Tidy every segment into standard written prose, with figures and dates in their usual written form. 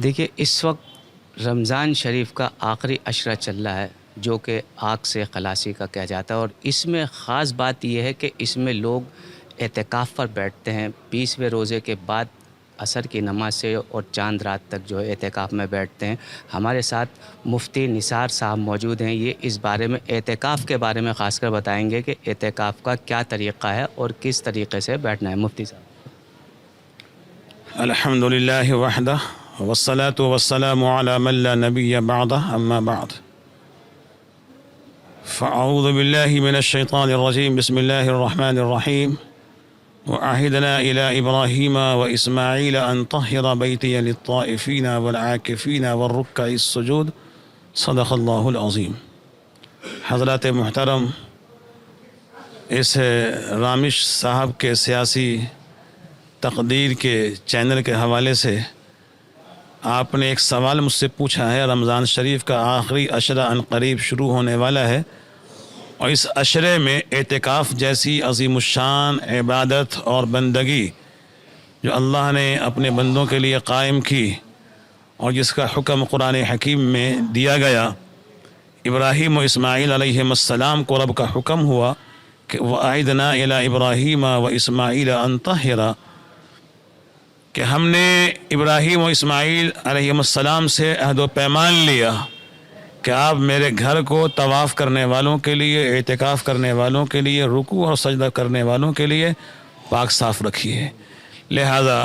دیکھیے اس وقت رمضان شریف کا آخری عشرہ چل رہا ہے جو کہ آگ سے خلاصی کا کہا جاتا ہے، اور اس میں خاص بات یہ ہے کہ اس میں لوگ اعتکاف پر بیٹھتے ہیں 20ویں روزے کے بعد عصر کی نماز سے اور چاند رات تک جو ہے اعتکاف میں بیٹھتے ہیں۔ ہمارے ساتھ مفتی نثار صاحب موجود ہیں، یہ اس بارے میں اعتکاف کے بارے میں خاص کر بتائیں گے کہ اعتکاف کا کیا طریقہ ہے اور کس طریقے سے بیٹھنا ہے۔ مفتی صاحب۔ الحمد لله وحده والصلاة والسلام على من لا نبي بعده أما بعد فأعوذ بالله من الشيطان الرجيم بسم الله الرحمن الرحيم وعهدنا إلى إبراهيم وإسماعيل أن طهر بيتي للطائفين والعاكفين والركع السجود صدق الله العظيم۔ حضرات محترم، اس رامش صاحب کے سیاسی تقدیر کے چینل کے حوالے سے آپ نے ایک سوال مجھ سے پوچھا ہے۔ رمضان شریف کا آخری عشرہ عنقریب شروع ہونے والا ہے، اور اس عشرے میں اعتکاف جیسی عظیم الشان عبادت اور بندگی جو اللہ نے اپنے بندوں کے لیے قائم کی اور جس کا حکم قرآن حکیم میں دیا گیا، ابراہیم و اسماعیل علیہ السلام کو رب کا حکم ہوا کہ وَأَعِدْنَا إِلَىٰ إِبْرَاهِيمَ وَإِسْمَاعِيلَ أَن طَهِّرَ، کہ ہم نے ابراہیم و اسماعیل علیہ السلام سے عہد و پیمان لیا کہ آپ میرے گھر کو طواف کرنے والوں کے لیے، اعتکاف کرنے والوں کے لیے، رکوع اور سجدہ کرنے والوں کے لیے پاک صاف رکھیے۔ لہذا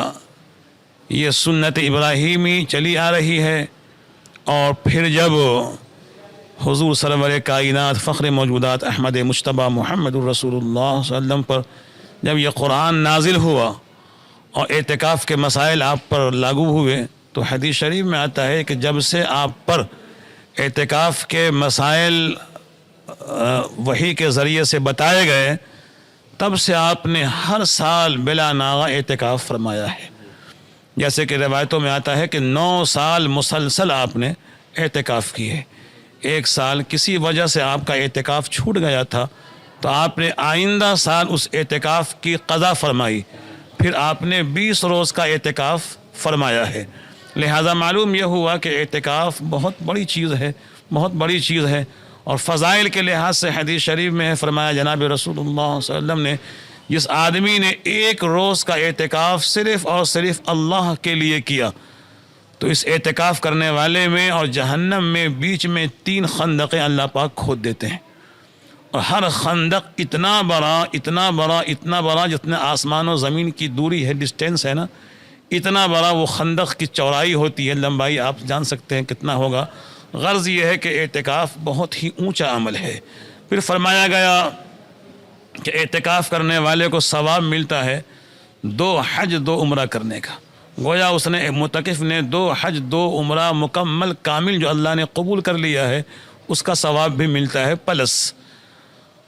یہ سنت ابراہیمی چلی آ رہی ہے، اور پھر جب حضور سرور کائنات فخر موجودات احمد مجتبیٰ محمد الرسول اللہ صلی اللہ علیہ وسلم پر جب یہ قرآن نازل ہوا اور اعتکاف کے مسائل آپ پر لاگو ہوئے، تو حدیث شریف میں آتا ہے کہ جب سے آپ پر اعتکاف کے مسائل وحی کے ذریعے سے بتائے گئے، تب سے آپ نے ہر سال بلا ناغہ اعتکاف فرمایا ہے۔ جیسے کہ روایتوں میں آتا ہے کہ 9 سال مسلسل آپ نے اعتکاف کی ہے۔ ایک سال کسی وجہ سے آپ کا اعتکاف چھوٹ گیا تھا، تو آپ نے آئندہ سال اس اعتکاف کی قضا فرمائی، پھر آپ نے 20 روز کا اعتکاف فرمایا ہے۔ لہذا معلوم یہ ہوا کہ اعتکاف بہت بڑی چیز ہے، بہت بڑی چیز ہے، اور فضائل کے لحاظ سے حدیث شریف میں فرمایا جناب رسول اللہ صلی اللہ علیہ وسلم نے، جس آدمی نے 1 روز کا اعتکاف صرف اور صرف اللہ کے لیے کیا، تو اس اعتکاف کرنے والے میں اور جہنم میں بیچ میں 3 خندقیں اللہ پاک کھود دیتے ہیں، اور ہر خندق اتنا بڑا اتنا بڑا اتنا بڑا جتنا آسمان و زمین کی دوری ہے، ڈسٹینس ہے نا، اتنا بڑا وہ خندق کی چوڑائی ہوتی ہے، لمبائی آپ جان سکتے ہیں کتنا ہوگا۔ غرض یہ ہے کہ اعتکاف بہت ہی اونچا عمل ہے۔ پھر فرمایا گیا کہ اعتکاف کرنے والے کو ثواب ملتا ہے 2 حج 2 عمرہ کرنے کا۔ گویا اس نے معتکف نے 2 حج 2 عمرہ مکمل کامل جو اللہ نے قبول کر لیا ہے، اس کا ثواب بھی ملتا ہے پلس۔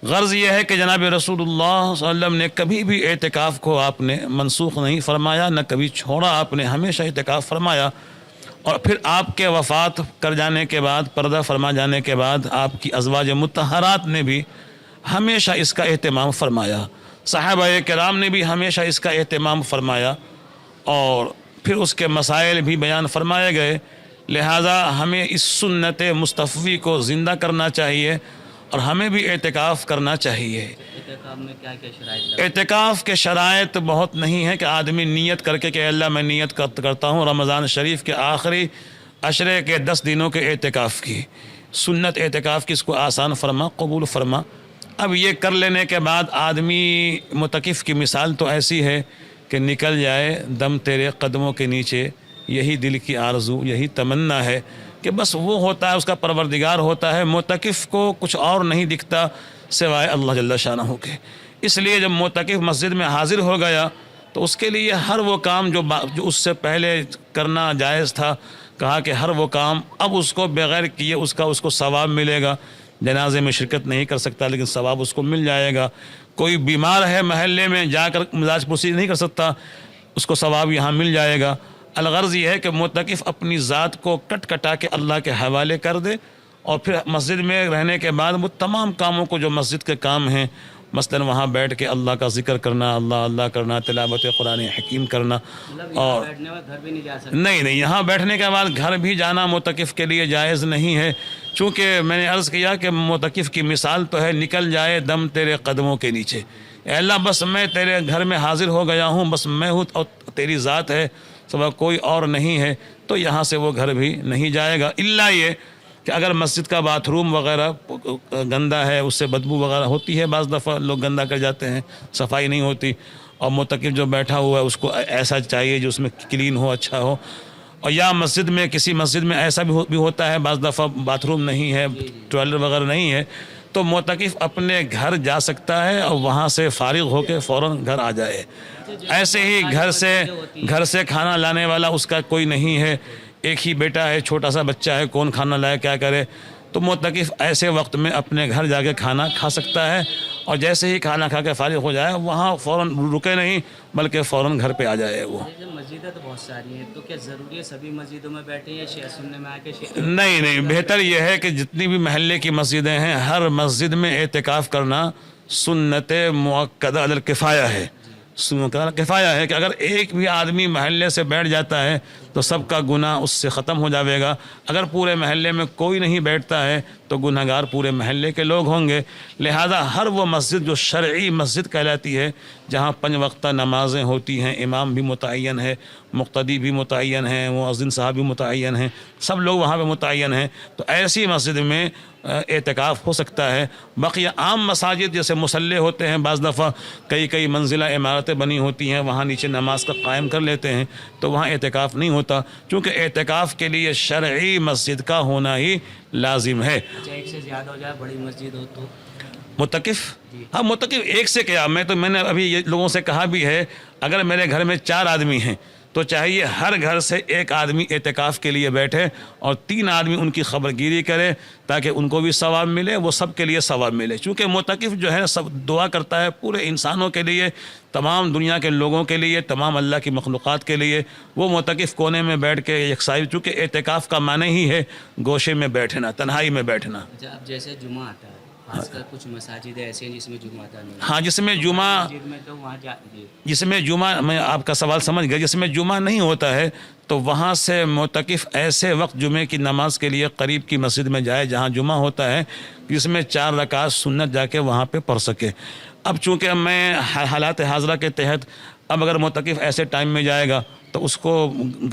غرض یہ ہے کہ جناب رسول اللہ صلی اللہ علیہ وسلم نے کبھی بھی اعتکاف کو آپ نے منسوخ نہیں فرمایا، نہ کبھی چھوڑا، آپ نے ہمیشہ اعتکاف فرمایا۔ اور پھر آپ کے وفات کر جانے کے بعد، پردہ فرما جانے کے بعد، آپ کی ازواج مطہرات نے بھی ہمیشہ اس کا اہتمام فرمایا، صحابہ کرام نے بھی ہمیشہ اس کا اہتمام فرمایا، اور پھر اس کے مسائل بھی بیان فرمائے گئے۔ لہذا ہمیں اس سنت مصطفی کو زندہ کرنا چاہیے، اور ہمیں بھی اعتکاف کرنا چاہیے۔ اعتکاف میں کیا کیا شرائط؟ اعتکاف کے شرائط بہت نہیں ہے کہ آدمی نیت کر کے کہ اللہ میں نیت کرتا ہوں رمضان شریف کے آخری عشرے کے 10 دنوں کے اعتکاف کی۔ سنت اعتکاف کی اس کو آسان فرما، قبول فرما۔ اب یہ کر لینے کے بعد آدمی معتکف کی مثال تو ایسی ہے کہ نکل جائے دم تیرے قدموں کے نیچے، یہی دل کی آرزو، یہی تمنا ہے کہ بس وہ ہوتا ہے، اس کا پروردگار ہوتا ہے۔ معتکف کو کچھ اور نہیں دکھتا سوائے اللہ جل شانہ کے۔ اس لیے جب معتکف مسجد میں حاضر ہو گیا تو اس کے لیے ہر وہ کام جو اس سے پہلے کرنا جائز تھا، کہا کہ ہر وہ کام اب اس کو بغیر کیے اس کو ثواب ملے گا۔ جنازے میں شرکت نہیں کر سکتا لیکن ثواب اس کو مل جائے گا۔ کوئی بیمار ہے محلے میں، جا کر مزاج پرسی نہیں کر سکتا، اس کو ثواب یہاں مل جائے گا۔ الغرض یہ ہے کہ معتکف اپنی ذات کو کٹ کٹا کے اللہ کے حوالے کر دے، اور پھر مسجد میں رہنے کے بعد وہ تمام کاموں کو جو مسجد کے کام ہیں مثلاً وہاں بیٹھ کے اللہ کا ذکر کرنا، اللہ اللہ کرنا، تلاوت قرآن حکیم کرنا. اور بیٹھنے میں گھر بھی نہیں جا سکتے. نہیں یہاں بیٹھنے کے بعد گھر بھی جانا معتکف کے لیے جائز نہیں ہے، چونکہ میں نے عرض کیا کہ معتکف کی مثال تو ہے نکل جائے دم تیرے قدموں کے نیچے. اے اللہ بس میں تیرے گھر میں حاضر ہو گیا ہوں، بس میں ہوں اور تیری ذات ہے، سوا کوئی اور نہیں ہے، تو یہاں سے وہ گھر بھی نہیں جائے گا. الا یہ کہ اگر مسجد کا باتھ روم وغیرہ گندا ہے، اس سے بدبو وغیرہ ہوتی ہے، بعض دفعہ لوگ گندا کر جاتے ہیں، صفائی نہیں ہوتی، اور معتکف جو بیٹھا ہوا ہے اس کو ایسا چاہیے جو اس میں کلین ہو، اچھا ہو. اور یا مسجد میں کسی مسجد میں ایسا بھی ہوتا ہے، بعض دفعہ باتھ روم نہیں ہے، ٹوائلٹ وغیرہ نہیں ہے، تو معتکف اپنے گھر جا سکتا ہے اور وہاں سے فارغ ہو کے فوراً گھر آ جائے. ایسے ہی گھر سے کھانا لانے والا اس کا کوئی نہیں ہے، ایک ہی بیٹا ہے، چھوٹا سا بچہ ہے، کون کھانا لائے کیا کرے، تو معتکف ایسے وقت میں اپنے گھر جا کے کھانا کھا سکتا ہے، اور جیسے ہی کھانا کھا کے فارغ ہو جائے وہاں فوراً رکے نہیں بلکہ فوراً گھر پہ آ جائے. وہ مسجدیں تو بہت ساری ہیں، تو کیا ضروری ہے سبھی مسجدوں میں بیٹھے یا شیعہ سننے میں آ کے نہیں بہتر یہ ہے کہ جتنی بھی محلے کی مسجدیں ہیں ہر مسجد میں اعتکاف کرنا سنت مؤکدہ علی الکفایہ ہے. کفایہ ہے کہ اگر ایک بھی آدمی محلے سے بیٹھ جاتا ہے تو سب کا گناہ اس سے ختم ہو جائے گا. اگر پورے محلے میں کوئی نہیں بیٹھتا ہے تو گنہگار پورے محلے کے لوگ ہوں گے. لہذا ہر وہ مسجد جو شرعی مسجد کہلاتی ہے، جہاں 5 وقتہ نمازیں ہوتی ہیں، امام بھی متعین ہے، مقتدی بھی متعین ہیں، مؤذن صاحب بھی متعین ہیں، سب لوگ وہاں پہ متعین ہیں، تو ایسی مسجد میں اعتکاف ہو سکتا ہے. بقیہ عام مساجد جیسے مصلے ہوتے ہیں، بعض دفعہ کئی منزلہ عمارتیں بنی ہوتی ہیں، وہاں نیچے نماز کا قائم کر لیتے ہیں، تو وہاں اعتکاف نہیں ہوتا، چونکہ اعتکاف کے لیے شرعی مسجد کا ہونا ہی لازم ہے. ایک سے زیادہ ہو جائے، بڑی مسجد ہو تو متکف ہاں متکف ایک سے کیا، میں نے ابھی یہ لوگوں سے کہا بھی ہے، اگر میرے گھر میں 4 آدمی ہیں تو چاہیے ہر گھر سے ایک آدمی اعتکاف کے لیے بیٹھے اور 3 آدمی ان کی خبر گیری کرے تاکہ ان کو بھی ثواب ملے، وہ سب کے لیے ثواب ملے. چونکہ معتکف جو ہے سب دعا کرتا ہے پورے انسانوں کے لیے، تمام دنیا کے لوگوں کے لیے، تمام اللہ کی مخلوقات کے لیے. وہ معتکف کونے میں بیٹھ کے یکسائی، چونکہ اعتکاف کا معنی ہی ہے گوشے میں بیٹھنا، تنہائی میں بیٹھنا. اب جیسے جمعہ آتا ہے، خاص کر کچھ مساجد ایسے ہیں جس میں جمعہ آتا نہیں. ہاں جس میں جمعہ میں آپ کا سوال سمجھ گیا، جس میں جمعہ نہیں ہوتا ہے تو وہاں سے معتکف ایسے وقت جمعے کی نماز کے لیے قریب کی مسجد میں جائے جہاں جمعہ ہوتا ہے، جس میں 4 رکعت سنت جا کے وہاں پہ پڑھ سکے. اب چونکہ میں حالات حاضرہ کے تحت اب اگر معتکف ایسے ٹائم میں جائے گا تو اس کو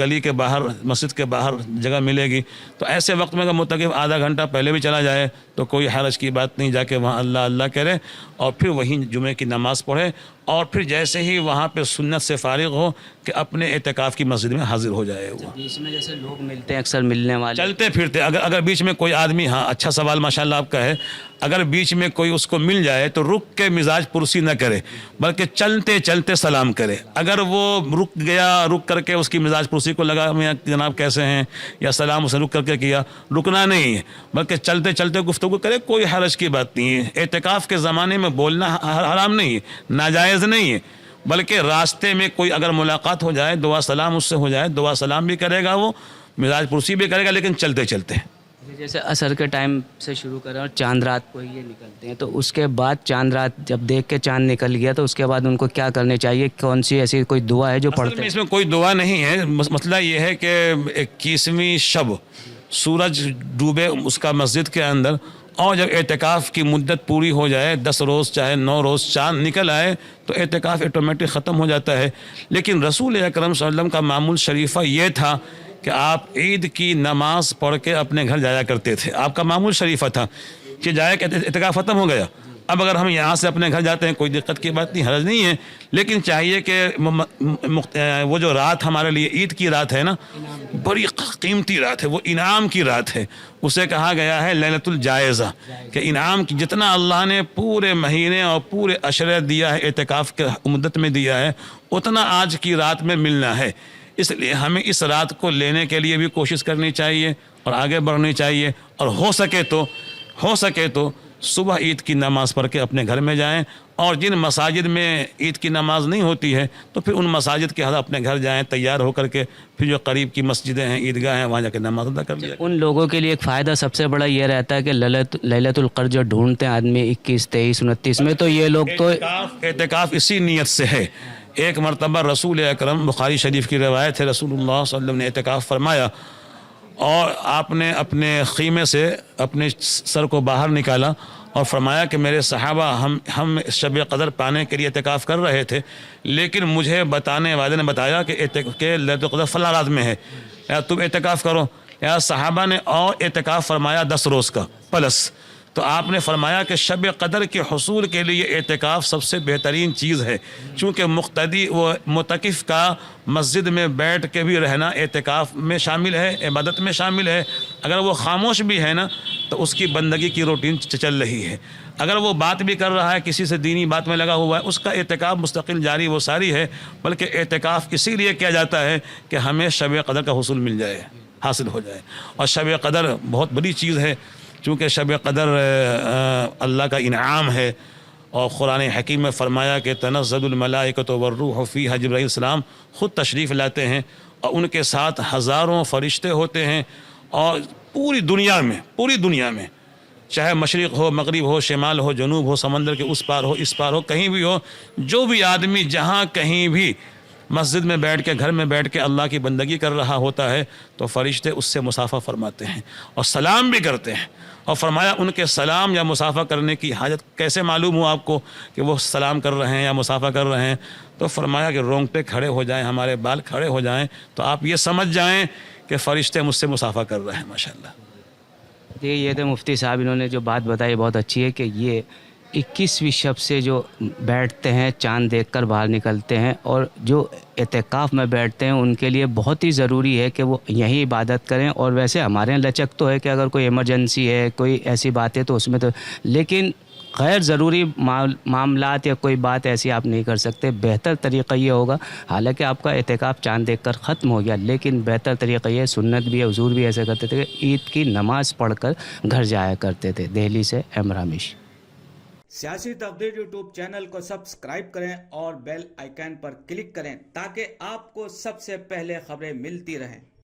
گلی کے باہر، مسجد کے باہر جگہ ملے گی، تو ایسے وقت میں اگر معتکف آدھا گھنٹہ پہلے بھی چلا جائے تو کوئی حرج کی بات نہیں، جا کے وہاں اللہ اللہ کرے اور پھر وہیں جمعے کی نماز پڑھے، اور پھر جیسے ہی وہاں پہ سنت سے فارغ ہو کہ اپنے اعتکاف کی مسجد میں حاضر ہو جائے. وہ بیچ میں جیسے لوگ ملتے ہیں اکثر ملنے والے چلتے پھرتے، اگر بیچ میں کوئی آدمی، ہاں اچھا سوال ماشاءاللہ آپ کا ہے، اگر بیچ میں کوئی اس کو مل جائے تو رک کے مزاج پرسی نہ کرے بلکہ چلتے چلتے سلام کرے. اگر وہ رک گیا، رک کر کے اس کی مزاج پرسی کو لگا میں جناب کیسے ہیں یا سلام اسے رک کر کے کیا، رکنا نہیں ہے بلکہ چلتے چلتے گفتگو کرے، کوئی حرج کی بات نہیں ہے. اعتکاف کے زمانے میں بولنا حرام نہیں ہے، ناجائز نہیں ہے، بلکہ راستے میں کوئی اگر ملاقات ہو جائے، دعا سلام اس سے ہو جائے، دعا سلام بھی کرے گا، وہ مزاج پرسی بھی کرے گا، لیکن چلتے چلتے. جیسے عصر کے ٹائم سے شروع کریں اور چاند رات کو یہ نکلتے ہیں، تو اس کے بعد چاند رات جب دیکھ کے چاند نکل گیا تو اس کے بعد ان کو کیا کرنے چاہیے؟ کون سی ایسی کوئی دعا ہے جو پڑھتے ہیں؟ اس میں کوئی دعا نہیں ہے. مسئلہ یہ ہے کہ 21ویں شب سورج ڈوبے اس کا مسجد کے اندر، اور جب اعتکاف کی مدت پوری ہو جائے، 10 روز چاہے 9 روز چاند نکل آئے تو اعتکاف آٹومیٹک ختم ہو جاتا ہے. لیکن رسول اکرم صلی اللہ علیہ وسلم کا معمول شریفہ یہ تھا کہ آپ عید کی نماز پڑھ کے اپنے گھر جایا کرتے تھے. آپ کا معمول شریفہ تھا کہ جائے کہ اعتکاف ختم ہو گیا. اب اگر ہم یہاں سے اپنے گھر جاتے ہیں کوئی دقت کی بات نہیں، حرج نہیں ہے، لیکن چاہیے کہ وہ جو رات ہمارے لیے عید کی رات ہے نا، بڑی قیمتی رات ہے، وہ انعام کی رات ہے. اسے کہا گیا ہے لیلۃ الجائزہ، کہ انعام کی جتنا اللہ نے پورے مہینے اور پورے عشرے دیا ہے، اعتکاف کے مدت میں دیا ہے، اتنا آج کی رات میں ملنا ہے. اس لیے ہمیں اس رات کو لینے کے لیے بھی کوشش کرنی چاہیے اور آگے بڑھنی چاہیے، اور ہو سکے تو صبح عید کی نماز پڑھ کے اپنے گھر میں جائیں اور جن مساجد میں عید کی نماز نہیں ہوتی ہے تو پھر ان مساجد کے حد اپنے گھر جائیں تیار ہو کر کے، پھر جو قریب کی مسجدیں ہیں عیدگاہ ہیں وہاں جا کے نماز ادا کر لیا۔ ان لوگوں کے لیے ایک فائدہ سب سے بڑا یہ رہتا ہے کہ لیلۃ القدر جو ڈھونڈتے ہیں آدمی 21، 23، 29 میں، تو یہ لوگ تو اعتکاف اسی نیت سے ہے۔ ایک مرتبہ رسول اکرم، بخاری شریف کی روایت ہے، رسول اللہ صلی اللہ علیہ وسلم نے اعتکاف فرمایا اور آپ نے اپنے خیمے سے اپنے سر کو باہر نکالا اور فرمایا کہ میرے صحابہ ہم شب قدر پانے کے لیے اعتکاف کر رہے تھے، لیکن مجھے بتانے والے نے بتایا کہ لیلۃ القدر فلاں رات میں ہے، یا تم اعتکاف کرو۔ یا صحابہ نے اور اعتکاف فرمایا 10 روز کا پلس، تو آپ نے فرمایا کہ شب قدر کے حصول کے لیے اعتکاف سب سے بہترین چیز ہے، چونکہ مقتدی و متکف کا مسجد میں بیٹھ کے بھی رہنا اعتکاف میں شامل ہے، عبادت میں شامل ہے۔ اگر وہ خاموش بھی ہے نا تو اس کی بندگی کی روٹین چل رہی ہے، اگر وہ بات بھی کر رہا ہے، کسی سے دینی بات میں لگا ہوا ہے، اس کا اعتکاف مستقل جاری و ساری ہے۔ بلکہ اعتکاف اسی لیے کیا جاتا ہے کہ ہمیں شب قدر کا حصول مل جائے، حاصل ہو جائے۔ اور شب قدر بہت بڑی چیز ہے، چونکہ شب قدر اللہ کا انعام ہے، اور قرآن حکیم میں فرمایا کہ تنزل الملائکۃ والروح فیہا، جبرائیل السلام خود تشریف لاتے ہیں اور ان کے ساتھ ہزاروں فرشتے ہوتے ہیں، اور پوری دنیا میں چاہے مشرق ہو، مغرب ہو، شمال ہو، جنوب ہو، سمندر کے اس پار ہو، اس پار ہو، کہیں بھی ہو، جو بھی آدمی جہاں کہیں بھی مسجد میں بیٹھ کے، گھر میں بیٹھ کے اللہ کی بندگی کر رہا ہوتا ہے تو فرشتے اس سے مصافحہ فرماتے ہیں اور سلام بھی کرتے ہیں۔ اور فرمایا ان کے سلام یا مصافحہ کرنے کی حاجت کیسے معلوم ہو آپ کو کہ وہ سلام کر رہے ہیں یا مصافحہ کر رہے ہیں؟ تو فرمایا کہ رونگٹے کھڑے ہو جائیں، ہمارے بال کھڑے ہو جائیں تو آپ یہ سمجھ جائیں کہ فرشتے مجھ سے مصافحہ کر رہے ہیں۔ ماشاءاللہ۔ دیکھیے، یہ تو مفتی صاحب انہوں نے جو بات بتائی بہت اچھی ہے کہ یہ 21ویں شب سے جو بیٹھتے ہیں چاند دیکھ کر باہر نکلتے ہیں، اور جو اعتکاف میں بیٹھتے ہیں ان کے لیے بہت ہی ضروری ہے کہ وہ یہیں عبادت کریں۔ اور ویسے ہمارے یہاں لچک تو ہے کہ اگر کوئی ایمرجنسی ہے، کوئی ایسی بات ہے تو اس میں تو، لیکن غیر ضروری معاملات یا کوئی بات ایسی آپ نہیں کر سکتے۔ بہتر طریقہ یہ ہوگا، حالانکہ آپ کا اعتکاف چاند دیکھ کر ختم ہو گیا، لیکن بہتر طریقہ یہ، سنت بھی ہے، حضور بھی ایسے کرتے تھے کہ عید کی نماز پڑھ کر گھر جایا کرتے تھے۔ دہلی سے احمد رامیش۔ سیاسی تقدیر یوٹیوب چینل کو سبسکرائب کریں اور بیل آئیکن پر کلک کریں تاکہ آپ کو سب سے پہلے خبریں ملتی رہیں۔